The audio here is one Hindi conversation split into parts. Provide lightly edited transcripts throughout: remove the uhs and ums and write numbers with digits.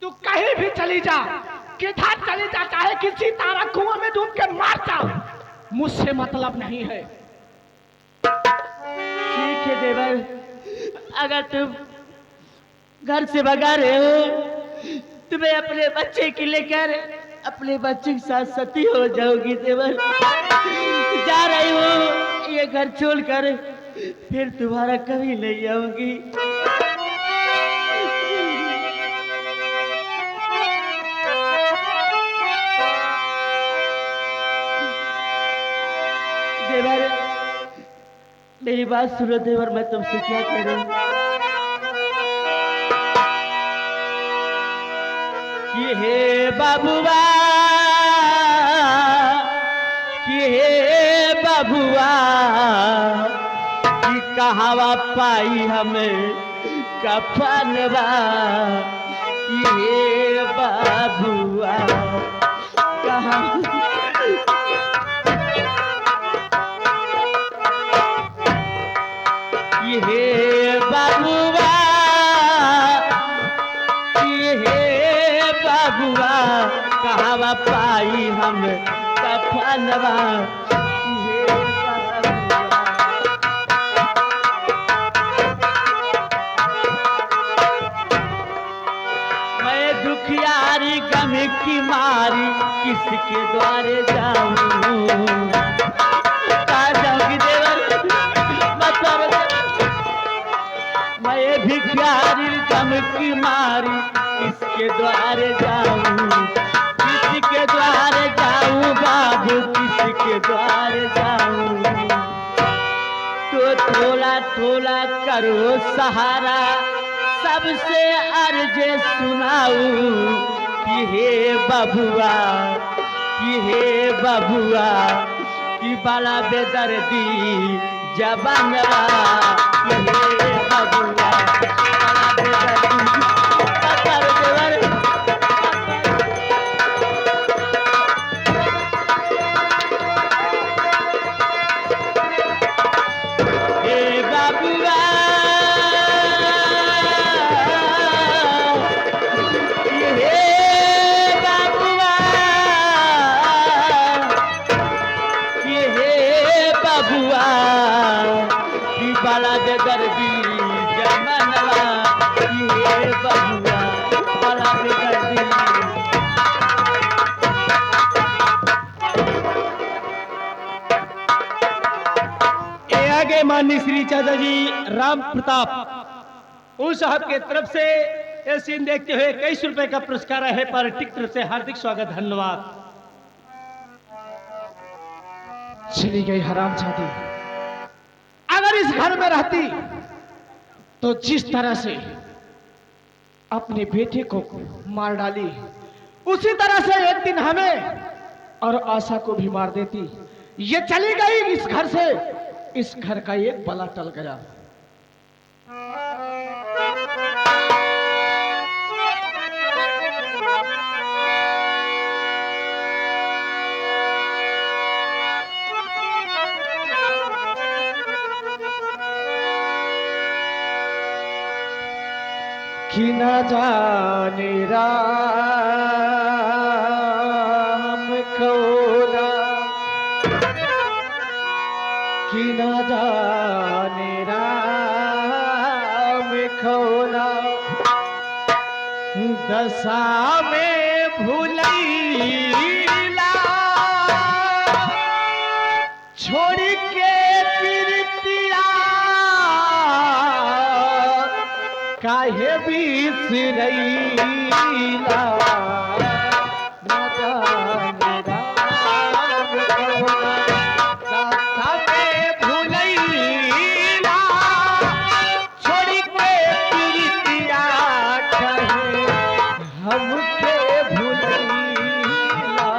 तू कहीं भी चली जा, किधर चली जा, चाहे किसी तारा कुआं में डूब के मार जा, मुझसे मतलब नहीं है। ठीक है देवर, अगर तुम घर से भगा रहे हो तुम्हें अपने बच्चे के लेकर अपने बच्चे के साथ सती हो जाओगी देवर। जा रही हो ये घर छोड़कर, फिर तुम्हारा कभी नहीं आऊंगी। देवर मेरी बात सुनो देवर, मैं तुमसे क्या करूं कि हे बाबुआ, कि हे बाबुआ, कि कहावा पाई हमें कफनवा, कि हे बाबुआ कहाँ हे बाबुआ, हे बाबुआ कहावा पाई हम कफनवा, हे बाबुआ। मैं दुखियारी गम की मारी किसके द्वारे जाऊं, जाऊंगी देवर मैं भिखारी गम की मारी किसके द्वारे जाऊं, किसके द्वारे जाऊं बाबू, किसके द्वारे जाऊं। तो थोड़ा थोड़ा करो सहारा, सबसे अर्ज सुनाऊं कि हे बबुआ, कि हे बबुआ, कि बड़ा बेदर्दी जबानवा, कि हे बबुआ बड़ा बेदर्दी पत्थर देवर। हे बबुआ, बड़ा बेदर्दी जमानवा, ये बबुआ बड़ा बेदर्दी। ये आगे माननीय श्री चाचा जी राम प्रताप उस साहब के तरफ से ये सीन देखते हुए 21 रुपए का पुरस्कार है। पार्टी तरफ से हार्दिक स्वागत, धन्यवाद। चली गई हराम जाती, अगर इस घर में रहती तो जिस तरह से अपने बेटे को मार डाली, उसी तरह से एक दिन हमें और आशा को भी मार देती। ये चली गई इस घर से, इस घर का एक बला टल गया। कि न जाने राम खोना, कि न जाने राम खोना, दशा में भूलैला छोड़ के प्रीतिया, काहे बिसरैला, न जाने राम खोना, दशा में भूलैला छोड़ के प्रीतिया, काहे हमके भूलैला।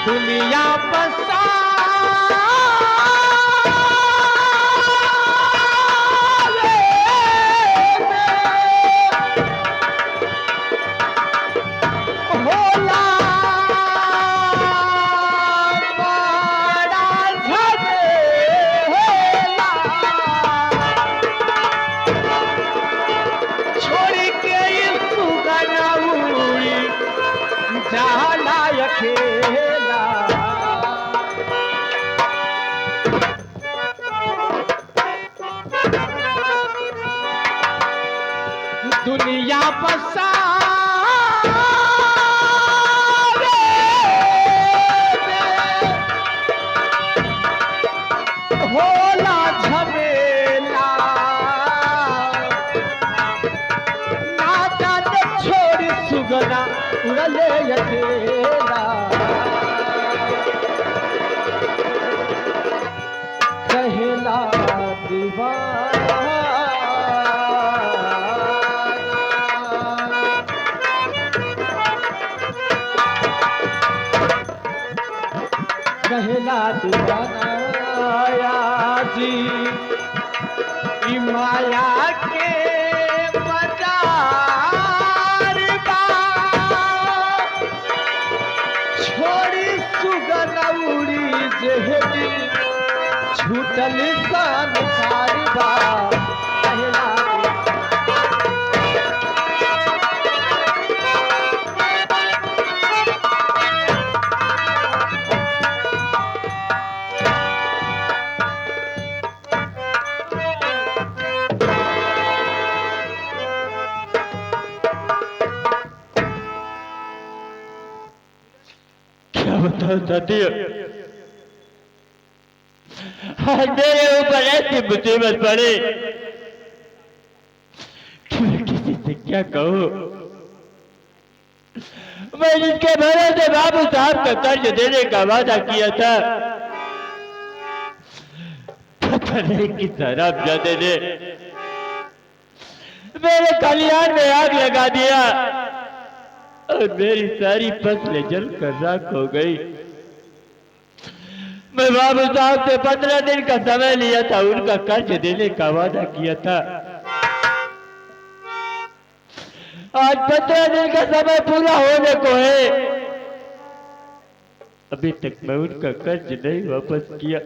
दुनिया बसा होला बड़ा झमेला, छोड़ के सुगना उड़ी जाला अकेला। दुनिया बसा होला झमेला, ना जाने छोड़ सुगना उड़ले अकेला। कहेला दीवाना कहला दीवाना जी ई माया के बाजार बा, छोड़ी सुगना उड़ी जेहदी छूटल संसार बा। कहला क्या बताओ दादी, आज मेरे ऊपर ऐसी मुसीबत पड़ी कि मैं किसी से क्या कहूँ। मैं जिसके भरोसे बाबू साहब का कर्ज देने का वादा किया था, पता नहीं किस हरामजादे ने मेरे खलिहान में आग लगा दिया और मेरी सारी फसलें जलकर राख हो गई। मैं बाबू साहब से 15 दिन का समय लिया था, उनका कर्ज देने का वादा किया था। आज 15 दिन का समय पूरा होने को है, अभी तक मैं उनका कर्ज नहीं वापस किया।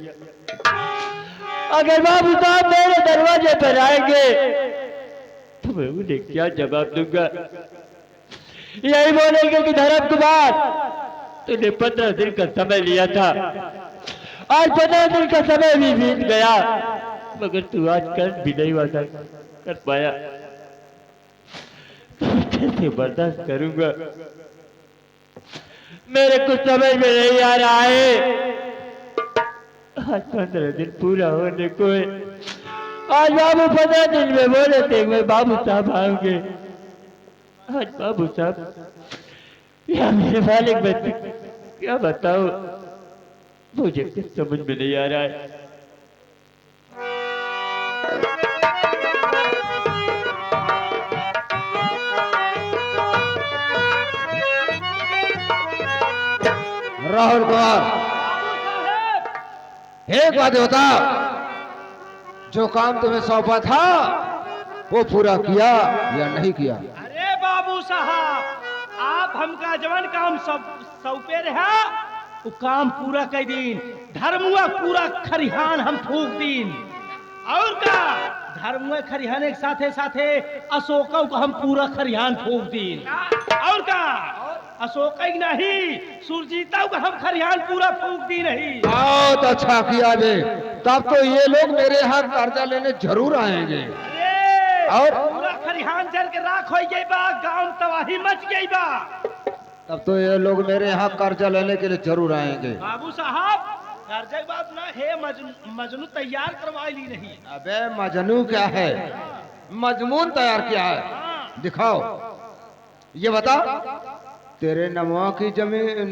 अगर बाबू साहब मेरे दरवाजे पर आएंगे तो मैं उन्हें क्या जवाब दूंगा? यही बोलेंगे कि धर्म कुमार, तूने 15 दिन का समय लिया था, आज 15 दिन का समय भी बीत गया, मगर तू आज कर्ज भी नहीं वादा कर पाया। तो कैसे बर्दाश्त करूंगा? मेरे कुछ समझ में नहीं आ रहा है। आज 15 दिन पूरा होने को है। आज बाबू 15 दिन में बोले थे मैं बाबू साहब आऊंगे। आज बाबू साहब या मेरे मालिक बच्चे क्या बताओ, मुझे कुछ समझ में नहीं आ रहा है। राहुल कुमार, एक बात बता, जो काम तुम्हें सौंपा था वो पूरा किया या नहीं किया? अरे बाबू साहब, आप हमका जवान काम सब सौंपे रहा, वो काम पूरा कर दीन। धर्मुआ पूरा खरिहान हम फूक दीन। और का धर्मुआ खरिहान के साथे साथे अशोका को हम पूरा खरिहान फूक दीन। और का अशोक ही नहीं, सुरजीता को हम खरिहान पूरा फूक दी नहीं। बहुत अच्छा किया बे, तब तो ये लोग मेरे यहाँ कर्जा लेने जरूर आएंगे। और पूरा खरिहान जल के राख हो गई बा, गांव तबाही मच गई बा। तब तो ये लोग मेरे यहाँ कर्जा लेने के लिए जरूर आएंगे। बाबू साहब, कर्जे के बाद ना है मजनू तैयार करवा ली नहीं। अबे मजनू क्या है, मजमून तैयार किया है, दिखाओ। ये बता, तेरे नमवा की जमीन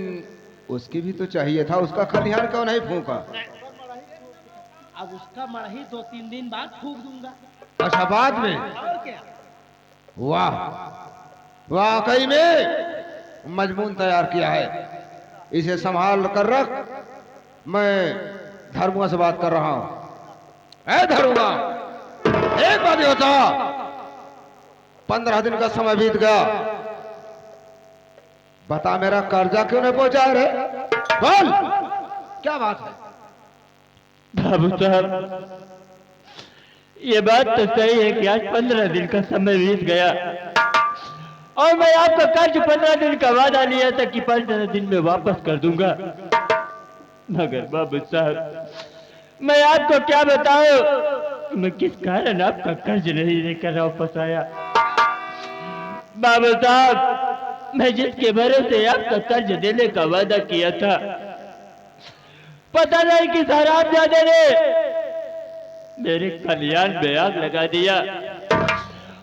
उसकी भी तो चाहिए था, उसका खलिहान क्यों नहीं फूका? अब उसका मरही 2-3 दिन बाद फूक दूंगा। अच्छा, बाद में? और क्या? वाह, वाकई में मजमून तैयार किया है। इसे संभाल कर रख। मैं धर्मुआ से बात कर रहा हूं। ए धर्मुआ, एक बात ये बता, 15 दिन का समय बीत गया, बता मेरा कर्जा क्यों नहीं पहुंचा रे? बोल, क्या बात है? बाबू साहब, ये बात तो सही है कि आज 15 दिन का समय बीत गया और मैं आपका कर्ज 15 दिन का वादा लिया था कि 15 दिन में वापस कर दूंगा। मगर बाबू साहब, मैं आपको क्या बताऊं, मैं किस कारण आपका कर्ज नहीं लेकर वापस आया। बाबू साहब, मैं जिसके भरोसे आपका कर्ज देने का वादा किया था, पता नहीं किस हरामजादे ने मेरे खलियान में आग लगा दिया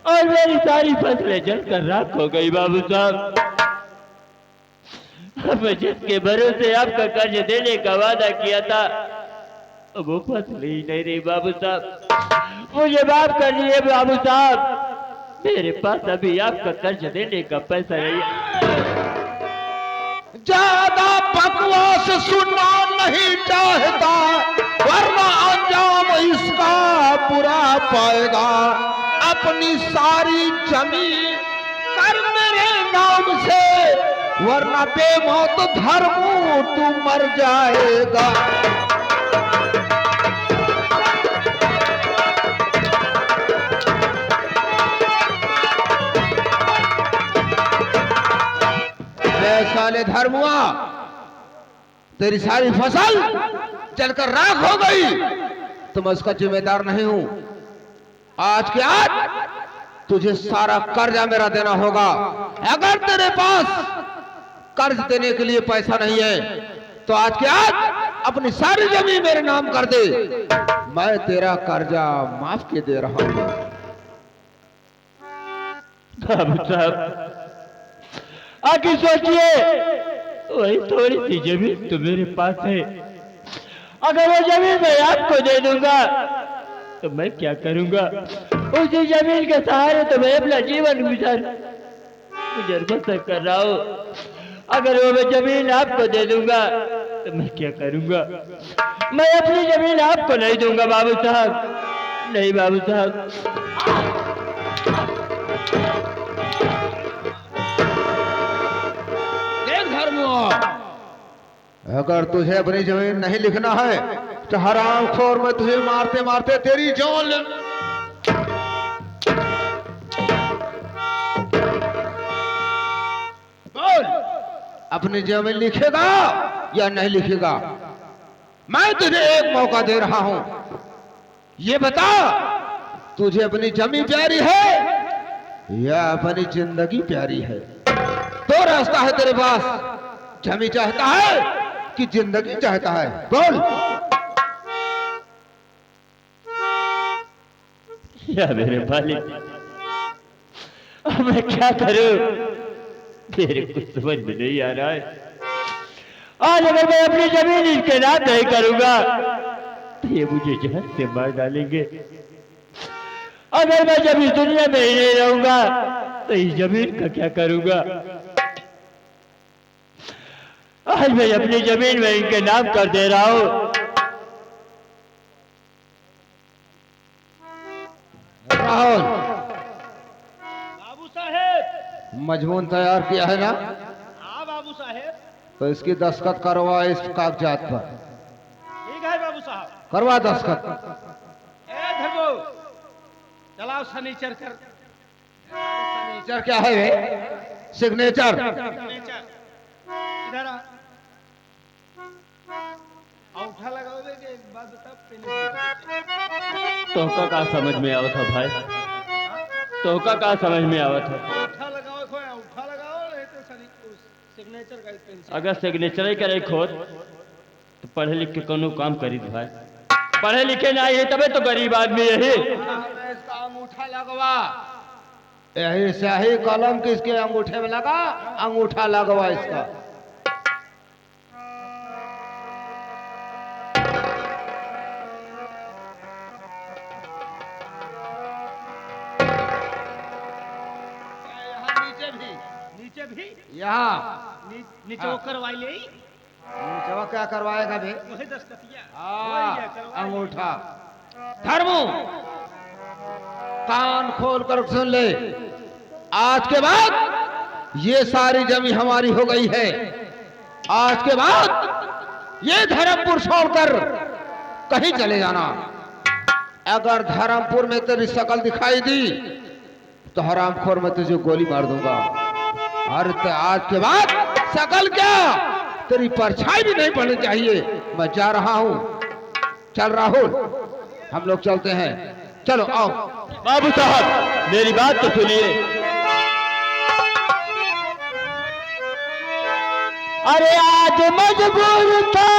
और मेरी सारी फसलें जलकर राख हो गई। बाबू साहब, मैं जिसके भरोसे आपका कर्ज देने का वादा किया था, वो फसल ही नहीं रही। बाबू साहब, मुझे माफ कर दिए बाबू साहब, मेरे पास अभी आपका कर्ज देने का पैसा नहीं है। ज्यादा बकवास सुनना नहीं चाहता, वरना अंजाम इसका बुरा पाएगा। अपनी सारी जमीन कर मेरे नाम से, वरना बेमौत धर्मू तू मर जाएगा। साले धर्मुआ, तेरी सारी फसल जलकर राख हो गई, तो मैं उसका जिम्मेदार नहीं हूं। आज के आज तुझे सारा कर्जा मेरा देना होगा। अगर तेरे पास कर्ज देने के लिए पैसा नहीं है, तो आज के आज अपनी सारी जमीन मेरे नाम कर दे, मैं तेरा कर्जा माफ के दे रहा हूं। बाबू साहब, आगे सोचिए, वही थोड़ी सी जमीन तो मेरे पास है, अगर वो जमीन मैं आपको दे दूंगा तो मैं क्या करूंगा? उसी जमीन के सहारे तो मैं अपना जीवन गुजर बसर कर रहा हूँ। अगर वो मैं जमीन आपको दे दूंगा तो मैं क्या करूंगा? मैं अपनी जमीन आपको नहीं दूंगा बाबू साहब, नहीं बाबू साहब। अगर तुझे अपनी जमीन नहीं लिखना है तो हरामखोर, मैं तुझे मारते मारते तेरी जान ले। बोल, अपनी जमीन लिखेगा या नहीं लिखेगा? मैं तुझे एक मौका दे रहा हूं, ये बता, तुझे अपनी जमीन प्यारी है या अपनी जिंदगी प्यारी है? दो रास्ता है तेरे पास, जमीन चाहता है कि जिंदगी चाहता है? बोल। या मेरे मालिक, अब मैं क्या करूं? मेरे कुछ समझ में नहीं आ रहा है। आज अगर मैं अपनी जमीन इनके नाम नहीं करूंगा तो ये मुझे जहर से मार डालेंगे। अगर मैं जब इस दुनिया में ही नहीं रहूंगा तो इस जमीन का क्या करूंगा? आज मैं अपनी जमीन में इनके नाम कर दे रहा हूं। राहुल, बाबू साहेब। मजमून तैयार किया है ना? हाँ बाबू साहेब। तो इसकी दस्तखत करवा इस कागजात पर। ठीक है बाबू साहब। करवा दस्तखत। ए धर्मो, चलाओ सनीचर कर। सिग्नेचर क्या है वे? सिग्नेचर। इधर आ। अंगूठा लगाओगे कि एक बात बता, तोहका का समझ में आवत है भाई? तोहका का समझ में आवत है? अंगूठा लगाओ, कोई अंगूठा लगाओ, नहीं तो सिग्नेचर का पेंसिल। अगर सिग्नेचर करे खोद तो पढ़े लिख के कोनो काम करी भाई। पढ़े लिखे ना है तबे तो गरीब आदमी यही। इसका अंगूठा लगवा, यही शाही कलम किसके अंगूठे में लगा, अंगूठा लगवा इसका। नीचे भी यहाँ नीचे वो करवाई ले। नीचवा क्या करवाएगा बे? वही दस्तखतिया अंगूठा। धर्मू, कान खोल कर सुन ले, आज के बाद ये सारी जमीन हमारी हो गई है। आज के बाद ये धर्मपुर छोड़कर कहीं चले जाना। अगर धर्मपुर में तेरी शकल दिखाई दी तो हरामखोर मैं तुझे गोली मार दूंगा। और आज के बाद शकल क्या, तेरी परछाई भी नहीं पड़नी चाहिए। मैं जा रहा हूं। चल राहुल, हम लोग चलते हैं। चलो आओ। बाबू साहब मेरी बात तो सुनिए। अरे आज मजबूर था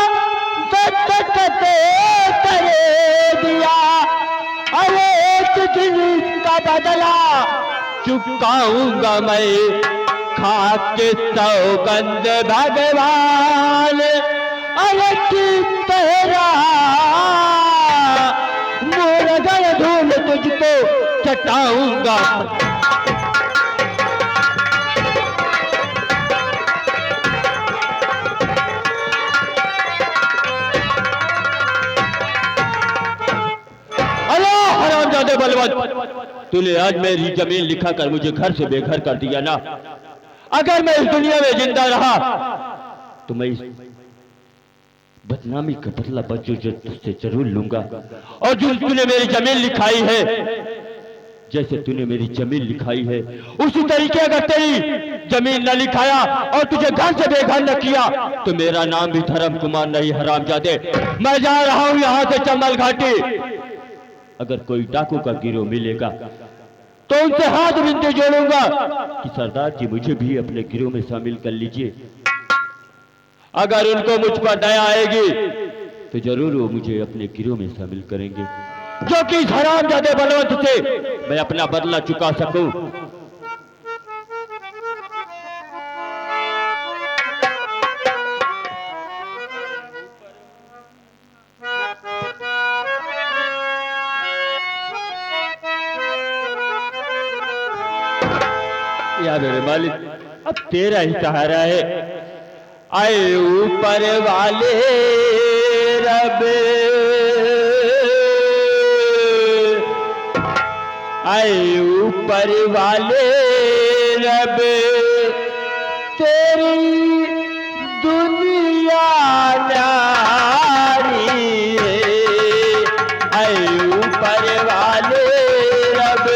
दस्तखते करे दिया, अरे एक दिन का बदला चुकाऊंगा मैं, खा के सौगंध भगवान, अरे की तेरा मुर्गन धूल तुझको चटाऊंगा। हरामजादे बलवंत, तूने आज मेरी जमीन लिखा कर मुझे घर से बेघर कर दिया ना। अगर मैं इस दुनिया में जिंदा रहा तो मैं इस बदनामी का बदला बच्चों तुझसे जरूर लूंगा। और जो तूने मेरी जमीन लिखाई है, जैसे तूने मेरी जमीन लिखाई है, उसी तरीके अगर तेरी जमीन न लिखाया और तुझे घर से बेघर न किया तो मेरा नाम भी धर्म कुमार नहीं। हरामजादे, मैं जा रहा हूं यहां से चंबल घाटी। अगर कोई डाकू का गिरोह मिलेगा तो उनसे हाथ बिनते जोड़ूंगा कि सरदार जी मुझे भी अपने गिरोह में शामिल कर लीजिए। अगर उनको मुझ पर दया आएगी तो जरूर वो मुझे अपने गिरोह में शामिल करेंगे, जो कि इस हरामजादे बलवंत से मैं अपना बदला चुका सकूं। या मेरे मालिक, अब तेरा ही सहारा है। आए ऊपर वाले रब, आए ऊपर वाले रब, तेरी दुनिया न्यारी है। आए ऊपर वाले रब,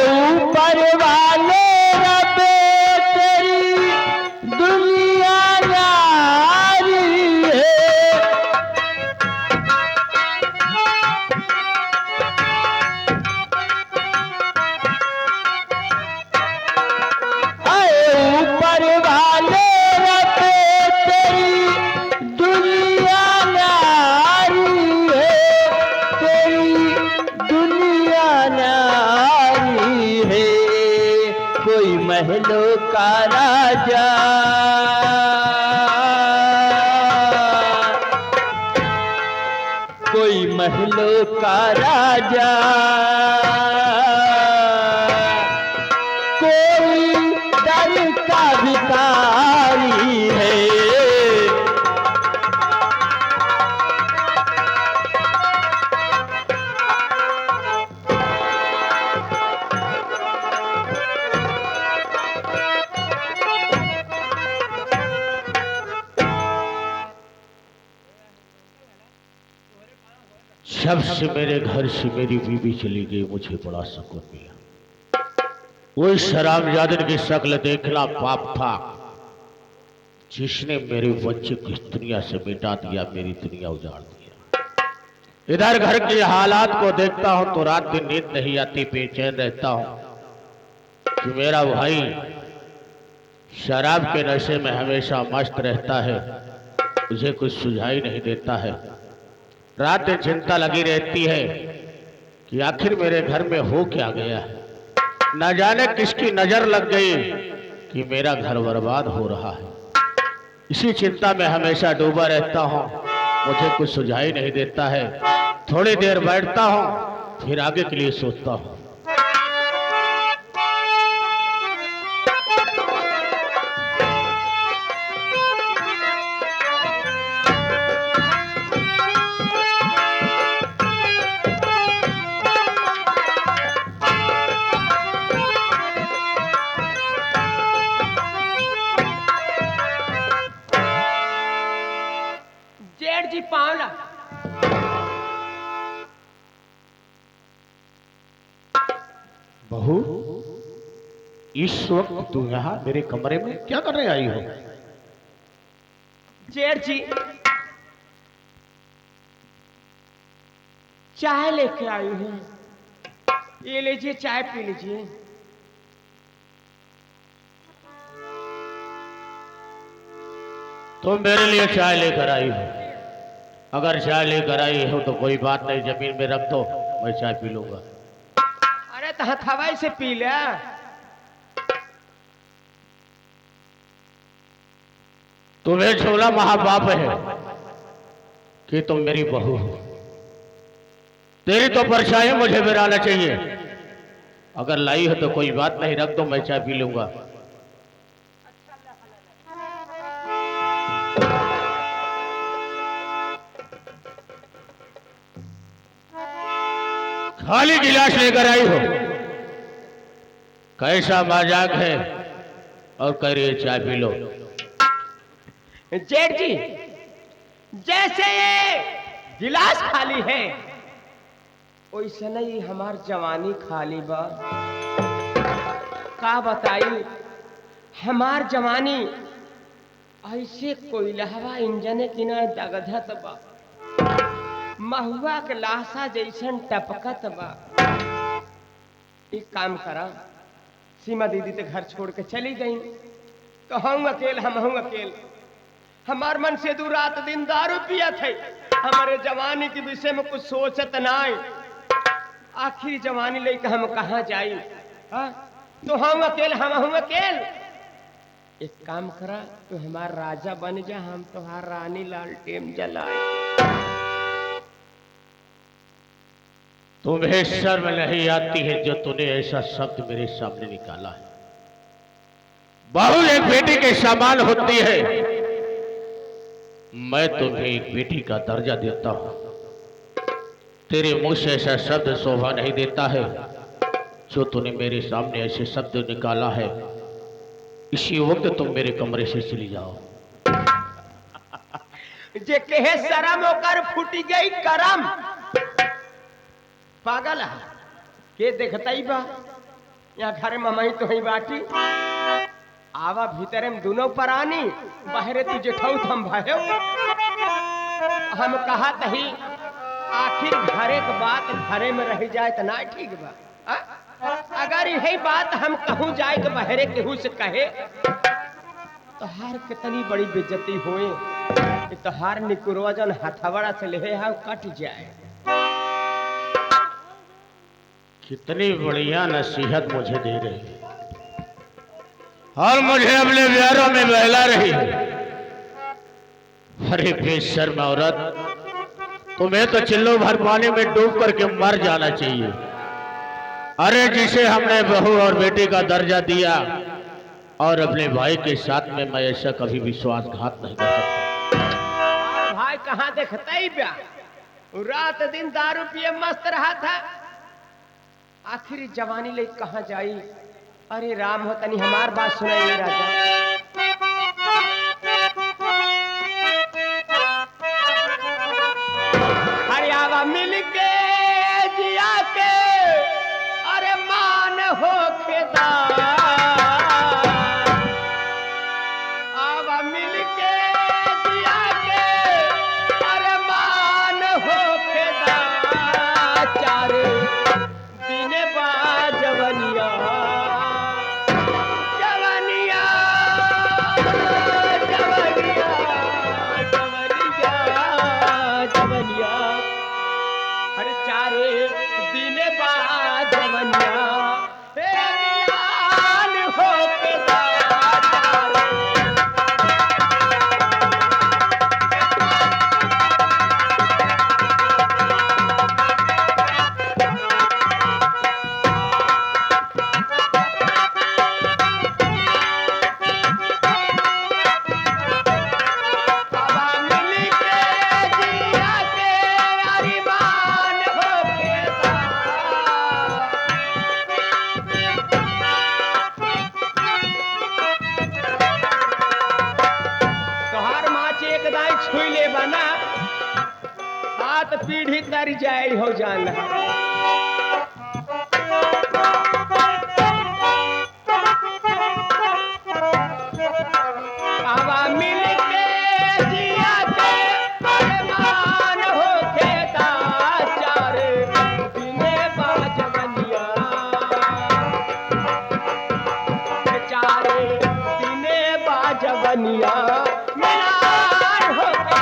ऊपर वाले रब, तेरी दुनिया न्यारी है। ऊपर वाले रब, तेरी दुनिया न्यारी है, तेरी दुनिया न्यारी है। कोई महलों का राजा, कोई महलों का राजा, कोई दर का भिखारी है। जब से मेरे घर से मेरी बीवी चली गई मुझे बड़ा सुकून मिला। वो शराबजादन की शक्ल देखना पाप था जिसने मेरे बच्चे को इस दुनिया से मिटा दिया, मेरी दुनिया उजाड़ दिया। इधर घर के हालात को देखता हूं तो रात दिन नींद नहीं आती, बेचैन रहता हूं कि मेरा भाई शराब के नशे में हमेशा मस्त रहता है, मुझे कुछ सुझाई नहीं देता है। रात दिन चिंता लगी रहती है कि आखिर मेरे घर में हो क्या गया है। न जाने किसकी नजर लग गई कि मेरा घर बर्बाद हो रहा है। इसी चिंता में हमेशा डूबा रहता हूँ, मुझे कुछ सुझाई नहीं देता है। थोड़ी देर बैठता हूँ, फिर आगे के लिए सोचता हूँ। जेठ जी पावला। बहू, इस वक्त तू यहाँ मेरे कमरे में क्या करने आई हो? जेठ जी चाय लेके आई हूँ, ये लीजिए चाय पी लीजिए। तुम मेरे लिए चाय लेकर आई हो? अगर चाय लेकर आई हो तो कोई बात नहीं, जमीन में रख दो, मैं चाय पी लूंगा। अरे तो हथवाई से पी ले। तुम्हें छोला महापाप है कि तुम मेरी बहू हो। तेरी तो परछाई मुझे बिराना चाहिए। अगर लाई हो तो कोई बात नहीं, रख दो, मैं चाय पी लूंगा। खाली गिलास लेकर आई हो, कैसा मजाक है? और कह रही है चाय पी लो। जेठ जी जैसे ये गिलास खाली है, वैसे नहीं हमार जवानी खाली बा। का बताई हमार जवानी ऐसे कोयलहवा इंजन की ना दगधत बा, महुआ के लाशा जैसन टपकत बा। एक काम करा, सीमा दीदी तो घर छोड़ के चली गई, तो हम अकेल अकेल। हमार मन से दू रात दिन दारू पिया थे, हमारे जवानी के विषय में कुछ सोचत नाई। आखिर जवानी लेके हम कहाँ जाई? हाँ? तो हम अकेल। एक काम करा, तो हमार राजा बन जा, हम तुम्हार रानी लालटेन जलाए। तुम्हें शर्म नहीं आती है जो तूने ऐसा शब्द मेरे सामने निकाला है? बहू एक बेटी के समान होती है, मैं तुम्हें एक बेटी का दर्जा देता हूं। तेरे मुंह से ऐसा शब्द शोभा नहीं देता है जो तूने मेरे सामने ऐसे शब्द निकाला है। इसी वक्त तुम मेरे कमरे से चली जाओ। जे कहे शरम होकर फूटी गई करम। पागल है के देखता ही बा, यहाँ घर में मई तो ही बाटी। आवा भीतर में दोनों परानी, बाहरे तुझे ठौ थम भयो। हम कहा तही आखिर घरे के बात घरे में रह जाए तो ना ठीक बा। आ? अगर यही बात हम कहूँ जाए कि बहरे केहू से कहे तो हार कितनी बड़ी बेइज्जती होए कि तोहार निकुरवा जन हथवड़ा से ले है कट जाए। कितनी बढ़िया नसीहत मुझे दे रही है और मुझे अपने प्यारों में बहला रही है। अरे बेशर्म औरत, तुम्हें तो चिल्लो भर पानी में डूब करके मर जाना चाहिए। अरे जिसे हमने बहू और बेटी का दर्जा दिया और अपने भाई के साथ में मैं ऐसा कभी विश्वासघात नहीं कर सकता। भाई कहाँ देखता ही प्या, रात दिन दारू पिए मस्त रहा था, आखिर जवानी ले कहाँ जाई। अरे राम हो तनी हमार बात सुनाई राजा। अरे आवा मिल के जिया के, अरे मान हो खेदा। आवा मिल के जिया के, अरे मान हो खेदा। चारे दिन बाद जवनिया जवनिया जवनिया जवनिया जवनिया, अरे चारे दिन बाद जवनिया हे मिलान हो के बना हाथ पीढ़ी तर जाए हो जाना। हवा मिल के जिया के अरमान होके चार दिने बाजवनिया, चार दिने बाजवनिया मिलान होके।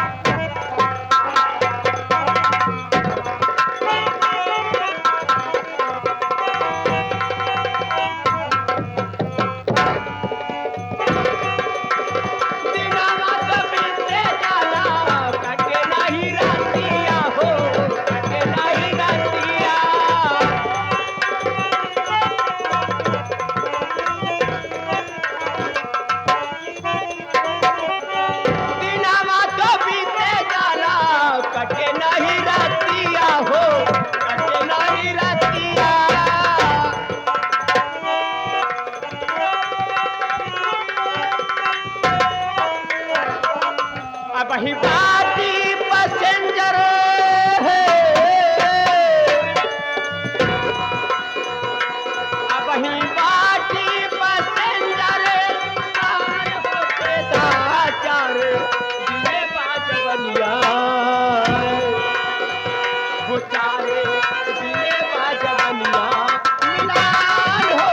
दिनावा कबीते जाला कटे नहीं रातिया हो, कटे नहीं रातिया। दिनावा कबीते जाला कटे नहीं रातिया हो, कटे नहीं रातिया। अब ही बाती पैसेंजर है, अब ही बाती पैसेंजर चार होके चार दिने बाजवनिया, वो चारे दिने बाजवनिया मिलान हो।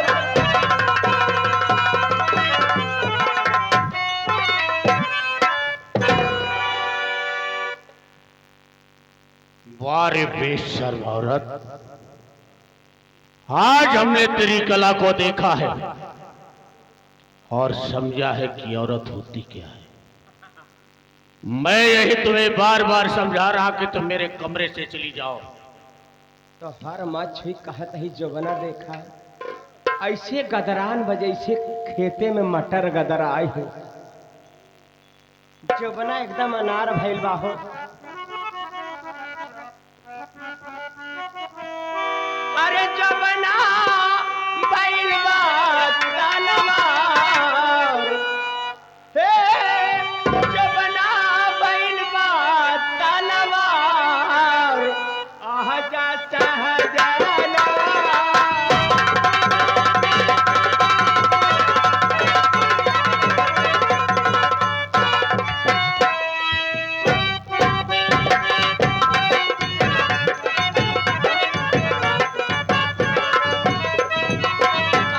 वारे बेशर्म औरत, आज हमने तेरी कला को देखा है और समझा है कि औरत होती क्या है। मैं यही तुम्हें बार बार समझा रहा कि तुम मेरे कमरे से चली जाओ। तो हर मछली कहत ही जोगना देखा ऐसे गदरान बजे से खेते में मटर गदर आए हो, जोगना एकदम अनार भइल बा हो। अरे जोगना भइल बा तनवार, हे जोगना भइल बा तनवार, आह जा सहजाना।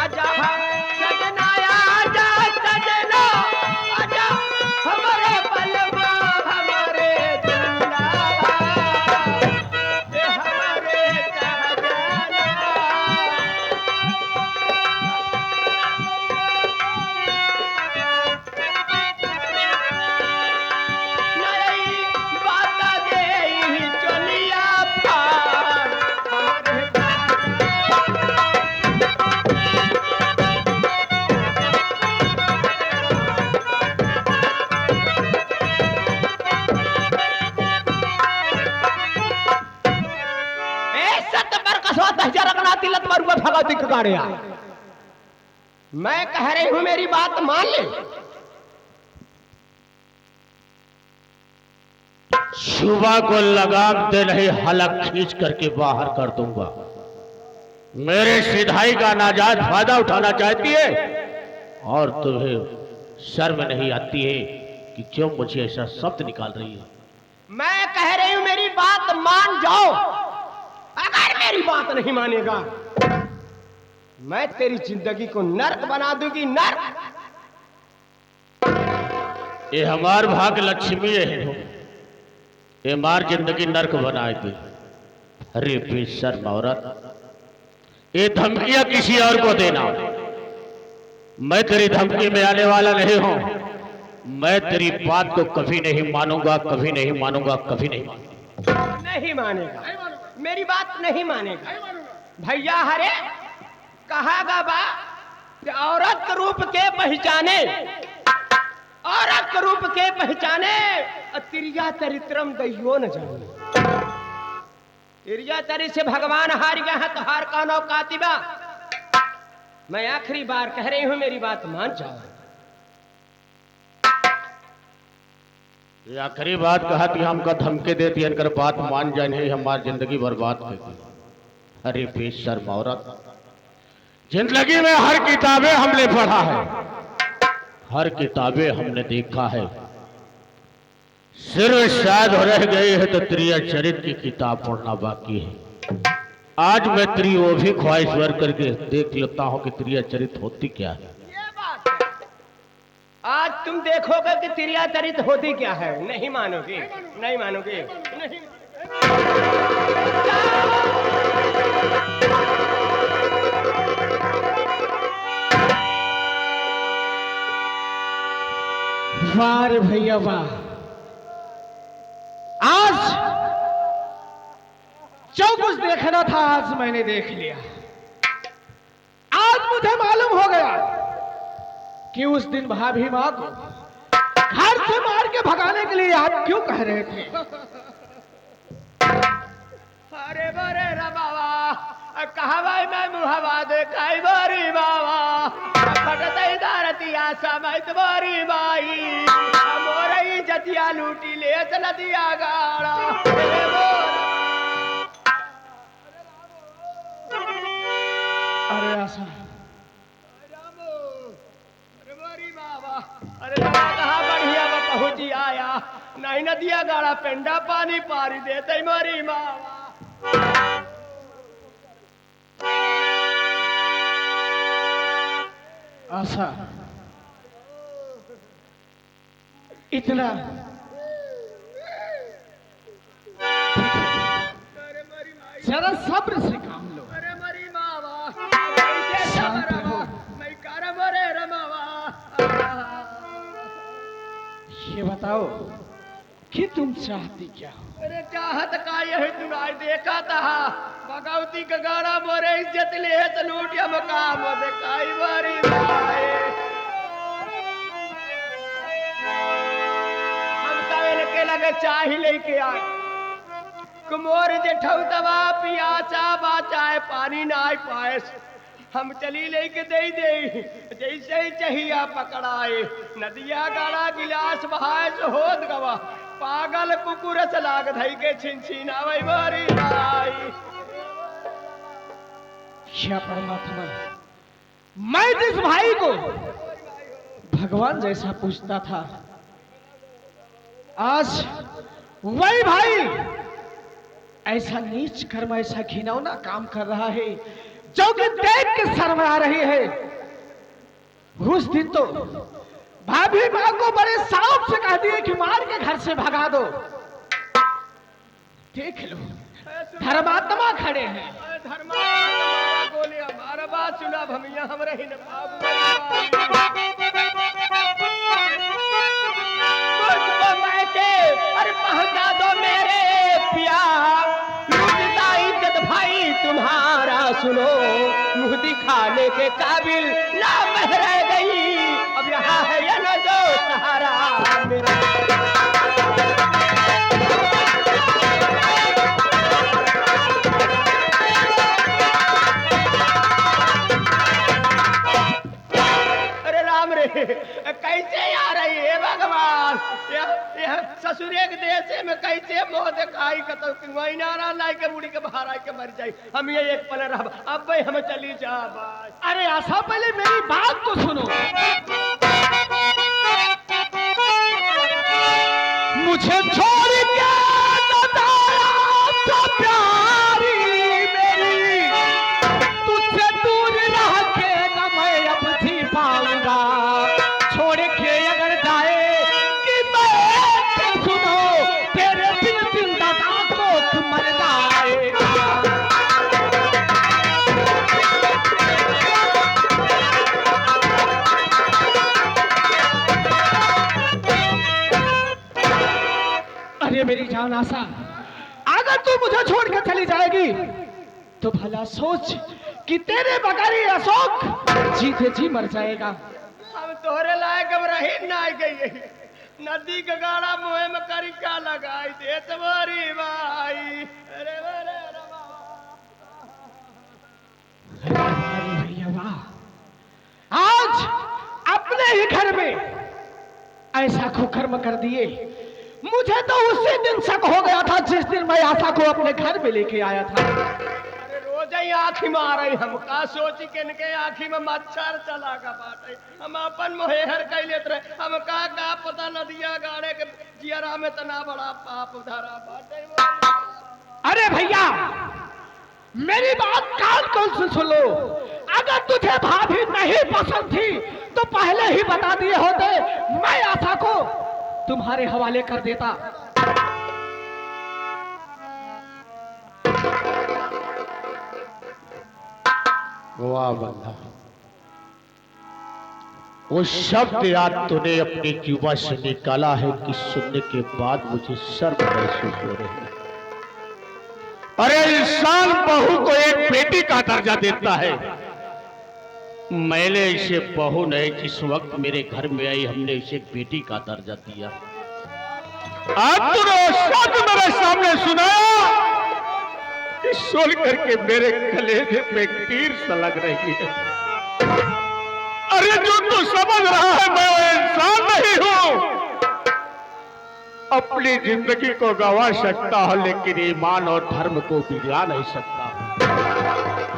आजा सजना, आजा सजना, आजा हमारे बलवा हमारे दुलारा, हे हमारे सहजाना। नई बात गई चलिया पार हमारे भगवती गाड़िया। मैं कह रही हूं मेरी बात मान ले। सुबह को लगाम दे नहीं हलक खींच करके बाहर कर दूंगा। मेरे सिधाई का नाजायज फायदा उठाना चाहती है और तुम्हें शर्म नहीं आती है कि क्यों मुझे ऐसा शब्द निकाल रही है। मैं कह रही हूं मेरी बात मान जाओ। अगर मेरी बात नहीं मानेगा मैं तेरी जिंदगी को नर्क बना दूंगी, नर्क। ये हमार भाग लक्ष्मी है, ये मार जिंदगी नर्क बनाए थे। अरे बेशर्म औरत, ये धमकियां किसी और को देना। मैं तेरी धमकी में आने वाला नहीं हूं। मैं तेरी बात को कभी नहीं मानूंगा, कभी नहीं मानूंगा, कभी नहीं मानूंगा। नहीं मानेगा, मेरी बात नहीं मानेगा। भैया हरे कहागा बा कि औरत रूप के पहचाने, औरत रूप के पहचाने तिरिया चरित्रम दैयो न जाने। तिरिया चरि से भगवान हार गया है तो हार कानो कातिबा। मैं आखिरी बार कह रही हूं मेरी बात मान जाओ। ये आखिरी बात कहा कि हमका धमके देती अनकर बात मान जाए नहीं हमारी जिंदगी बर्बाद कर दी। अरे बेशर्म औरत, जिंदगी में हर किताबें हमने पढ़ा है, हर किताबें हमने देखा है, सिर्फ शायद रह गई है तो त्रिया चरित्र की किताब पढ़ना बाकी है। आज मैं तेरी वो भी ख्वाहिश वर करके देख लेता हूँ कि त्रिया चरित्र होती क्या है। ये बात है। आज तुम देखोगे कि त्रिया चरित्र होती क्या है। नहीं मानोगे, नहीं मानोगे, नहीं। वाह भैया वाह, आज जो कुछ देखना था आज मैंने देख लिया। आज मुझे मालूम हो गया कि उस दिन भाभी मां को घर से मार के भगाने के लिए आप क्यों कह रहे थे। अरे बरे रा बाबा, कहवाई मैं मुहवा दे काई बारी बाबा, फटतई दारतिया समय तुम्हारी बाई, मोरई जतिया लूटी ले नदिया गाड़ा। अरे आशा, अरे कहा बढ़िया पहुंची आया, नहीं नदिया गाड़ा पेंडा पानी पारी देते मोरी मावा। आशा, इतना जरा सब्र से काम लो। अरे मरी मावा, कैसे शांत सबर रहो। मैं कर मरे रमावा। ये बताओ कि तुम चाहती क्या हो। अरे चाहत का यही दुनाई देखा था, भगवती का गाड़ा मोरे इज्जत ले तो लूटिया मकाम दिखाई मारी माए। हम तवेल के लगे चाही लेके आए, कुमोर जेठऊ दवा पिया चा बाचाए पानी ना आए पाए। हम चली लेके दे जैसे ही चाहिया पकड़ाए, नदिया गाड़ा गिलास बहाए से होत गवा, पागल कुकुर से लाग धई के छिनछिना वही मारी भाई। क्या परमात्मा, मैं जिस भाई को भगवान जैसा पूछता था, आज वही भाई ऐसा नीच कर्म, ऐसा घिनौना काम कर रहा है जो कि देख के शर्म आ रही है। उस दिन तो भाभी मां को बड़े साफ से कह दिए कि मार के घर से भगा दो। देख लो, धर्मात्मा खड़े हैं। धर्मात्मा बोले हमारा बात सुना भमिया हम रही न अरे पहुंचा दो मेरे पिया, लूटता इज्जत भाई तुम्हारा सुनो, मुंह दिखाने के काबिल ना बह रह गई, अब यहाँ है या न जो सहारा मेरा। कैसे आ रही है भगवान, यह ससुर के देश में कैसे मोह दिखाई कतई नारा लाई के मुड़ी के बाहर आई के मर जाई। हम ये एक पल रह, अब भाई हम चली जा बस। अरे आशा, पहले मेरी बात तो सुनो। मुझे छोड़ के न जाया तो प्यारी मेरी, तुझसे दूर रह के न मैं अब जी पाऊंगा। छोड़ के अगर जाए कि मैं सुनो, तेरे दिल जिंदा को मर जाएगा। अरे मेरी जान आशा, अगर तू मुझे छोड़ कर चली जाएगी तो भला सोच कि तेरे बगैर ये अशोक जीते जी मर जाएगा। हम तोहरे लायक अब रही ना गई, नदी का गाड़ा मुँह में करी क्या लगाई दे तुम्हारी भाई। अरे भैया वाह, आज अपने ही घर में ऐसा कुकर्म कर दिए। मुझे तो उसी दिन शक हो गया था जिस दिन मैं आशा को अपने घर में लेके आया था। अरे रोज ही आँखी मारे हम का सोची के इनके आँखी में मच्छर चला का बाटे हम अपन मोहेहर कह लेते रहे हम का पता नदिया गाड़े के जियरा में तना बड़ा पाप धरा बाटे। अरे भैया मेरी बात कान खोल से सुन लो। अगर तुझे भाभी नहीं पसंद थी तो पहले ही बता दिए होते, मैं आशा को तुम्हारे हवाले कर देता। वाह बंदा, वो शब्द याद तूने अपनी जुबान से निकाला है कि सुनने के बाद मुझे शर्म महसूस हो रही है। अरे इंसान बहू को एक बेटी का दर्जा देता है। मैंने इसे बहू नहीं, जिस वक्त मेरे घर में आई हमने इसे एक बेटी का दर्जा दिया। आज तूने वो शब्द मेरे सामने सुनाया कि सुन करके मेरे कलेजे पे तीर सा लग रही है। अरे जो तू समझ रहा है मैं वो इंसान नहीं हूं। अपनी जिंदगी को गंवा सकता हूं लेकिन ईमान और धर्म को बिगड़ा नहीं सकता।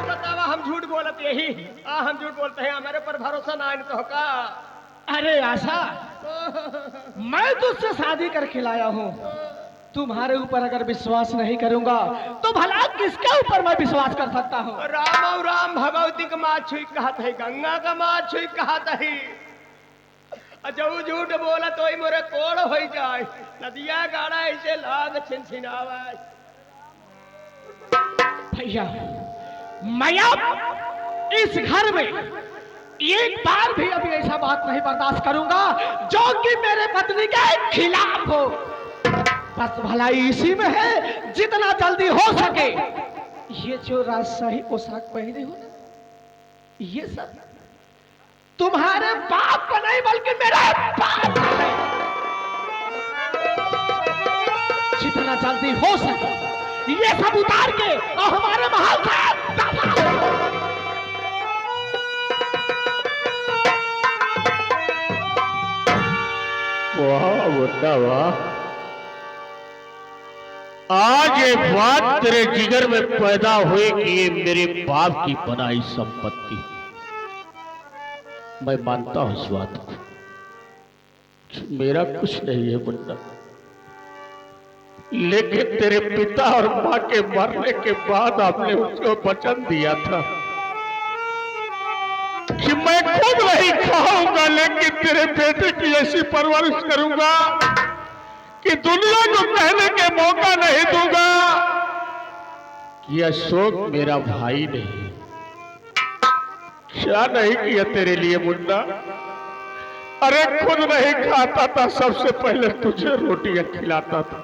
बतावा हम झूठ बोलते यही हम झूठ बोलते हैं हमारे पर भरोसा ना इन तो का। अरे आशा मैं तुझसे शादी करके लाया हूँ, तुम्हारे ऊपर अगर विश्वास नहीं करूंगा तो भला किसके ऊपर मैं विश्वास कर सकता हूँ। राम और राम भगवती का माँ छुई कहा था, गंगा का माँ छुई कहा था। जब झूठ बोला तो ही मोरे कोड़ हो जाए, नदिया गाड़ा ऐसे लाग छिनछिनावा। भैया मैं अब इस घर में एक बार भी अभी ऐसा बात नहीं बर्दाश्त करूंगा जो कि मेरे पत्नी के खिलाफ हो। बस भलाई इसी में है, जितना जल्दी हो सके ये जो राजशाही पोशाक पहने हो ना, ये सब तुम्हारे बाप का नहीं बल्कि मेरा बाप का है। जितना जल्दी हो सके ये सब उतार के और हमारे महल से दफा हो। वाह बुड्ढा वाह, आज ये बात तेरे जिगर में पैदा हुई कि ये मेरे बाप की बनाई संपत्ति। मैं मानता हूं इस बात को, मेरा कुछ नहीं है बुड्ढा, लेकिन तेरे पिता और मां के मरने के बाद आपने उसको वचन दिया था कि मैं खुद नहीं खाऊंगा लेकिन तेरे बेटे की ऐसी परवरिश करूंगा कि दुनिया को कहने के मौका नहीं दूंगा कि अशोक मेरा भाई नहीं। क्या नहीं किया तेरे लिए मुन्ना? अरे खुद नहीं खाता था, सबसे पहले तुझे रोटियां खिलाता था।